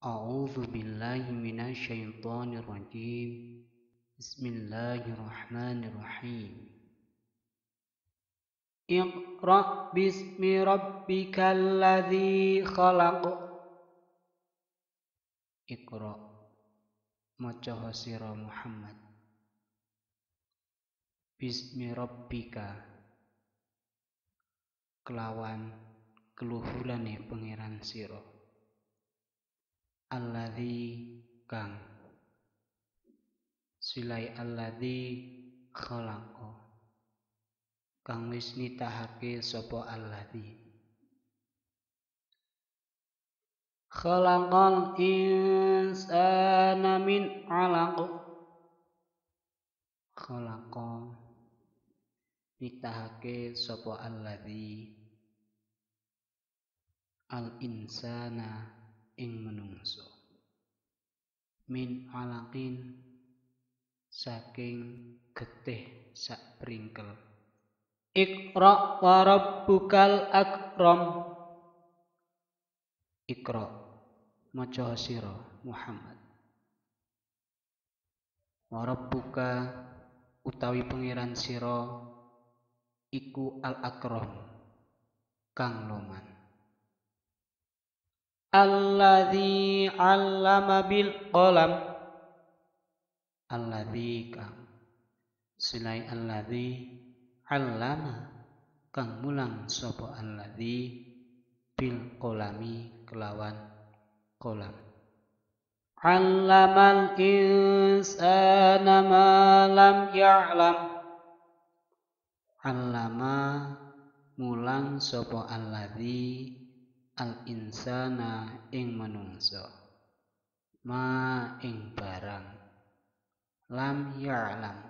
A'udzu billahi minasyaitonir rajim. Bismillahirrahmanirrahim. Iqra bismi rabbikal ladzi khalaq. Iqra maca sira Muhammad. Bismi rabbika kelawan keluhurane pangeran sira. Alladzi kang silai alladzi khalaqa kang wis nitahake sapa alladzi khalaqal insana min 'alaq. Khalaqa nitahake sapa alladzi al insana ing menungso min 'alaqin saking getih sak pringkel. Iqra wa rabbukal akram. Iqra maca sira Muhammad. Wa rabbuka utawi pangeran sira iku al akram kang loman. Alladzi 'allama bil qalam. Alladzi kang silai alladzi 'allama kang mulang sapa alladzi bil qalami kelawan qalam. 'Allamal insana ma lam ya'lam. 'Allama mulang sapa alladzi al insana ing manungsa ma ing barang lam ya'lam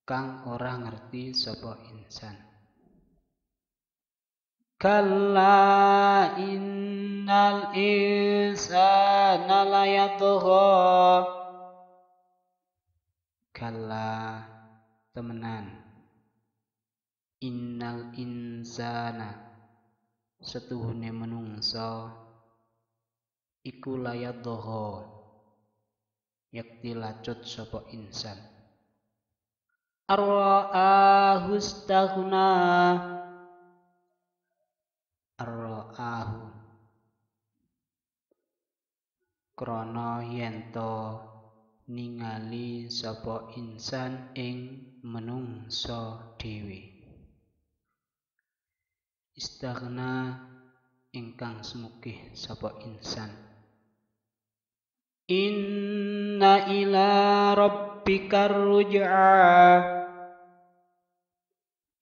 kang ora ngerti sapa insan. Kalla innal insana layatgha. Kalla temenan innal insana setuhune menungsa iku layatgha yakti lacut sapa insan. Ar-ra'ahu istaghna. Ar-ra'ahu krana yento ningali sapa insan ing menungsa dhewe. Istaghna ingkang semukih sapa insan. Inna ila rabbikar ruj'a.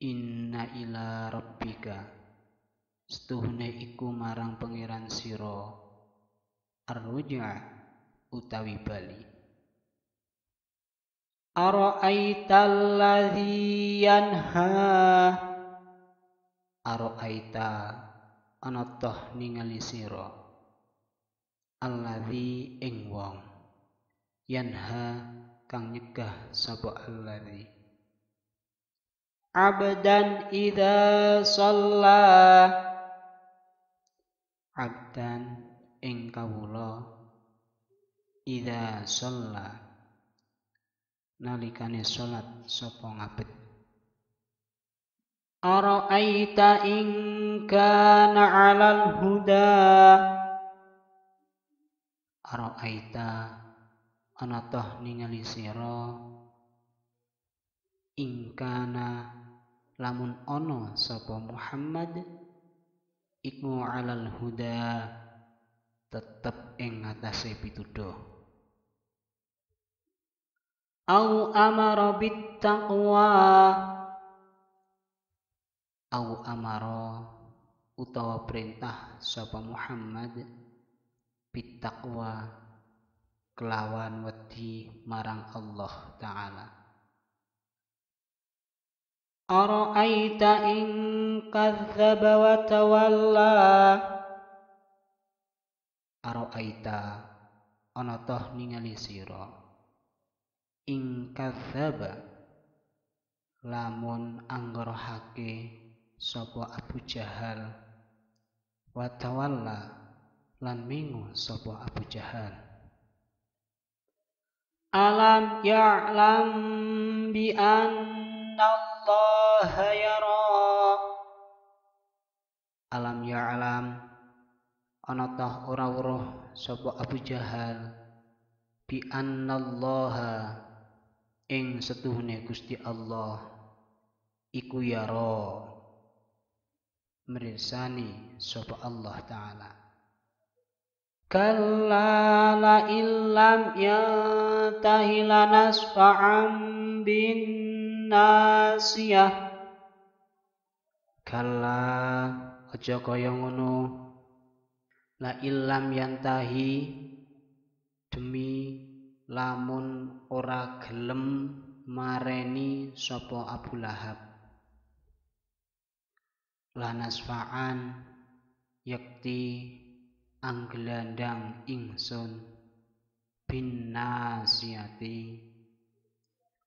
Inna ila rabbika setuhune iku marang pangeran sira ar-ruj'a utawi bali. Ara'aital ladzi yanha. Ara'aita ana toh ningali sira alladzi ing wong yanha kang nyegah sapa alladzi abdan idza shalla. Abdan ing kawula idza shalla nalikane salat sapa ngabet. Ara'aita in kana 'alal huda. Ara'aita ana toh ningali sira in kana lamun ana sapa Muhammad iku 'alal huda tetep ing atase pituduh. Au amara bit taqwa. Au amara utawa perintah sapa Muhammad bittaqwa kelawan wedi marang Allah Ta'ala. Ara'aita in kadzdzaba wa tawalla. Ara'aita ana toh ningali sira in kadzdzaba lamun anggarahake sapa Abu Jahal wa tawalla lan mingu sapa Abu Jahal. Alam ya'lam bi anna Allah yara. Alam ya'lam ana tah ora weruh sapa Abu Jahal bi anna Allah ing setuhune Gusti Allah iku yara mirsani sapa Allah Ta'ala. Kalla la illam yantahi lanasfa'an bin nasiyah. Kalla aja kaya ngono, la illam yantahi demi lamun ora gelem mareni sapa Abu Lahab. Lanasfa'an yakti anggelandang ingsun bin nasiyati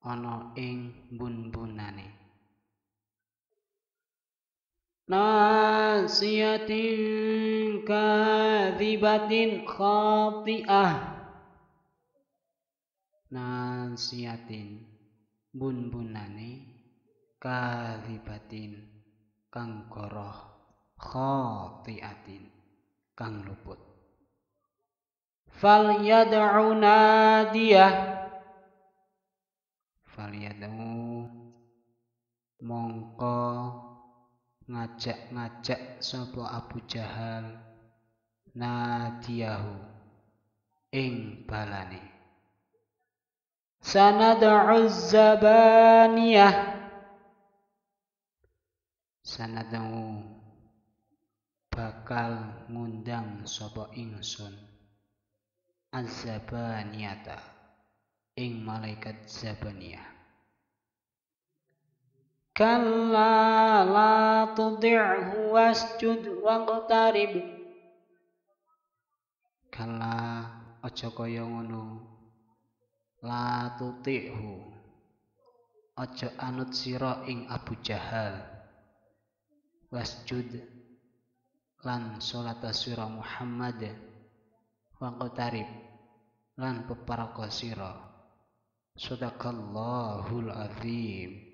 ana ing bun-bunane. Nasiyatin kadzibatin khati'ah. Nasiyatin bun-bunane kadzibatin kang goroh khati'atin kang luput. Fal yad'u nadiyah. Fal yad'u mongko ngajak-ngajak sapa Abu Jahal nadiyahu ing balane. Sanad'u zabaniyah. Sanad'u bakal ngundang sapa ingsun az-zabaniyata ing malaikat zabaniyah. Kalla la tudhi'hu wasjud waqtarib. Kalla aja kaya ngono, la tudhi'hu aja anut sira ing Abu Jahal, wasjud lan salat sira Muhammad, waqtarib lan peparaka sira. Sadaqallahul azim.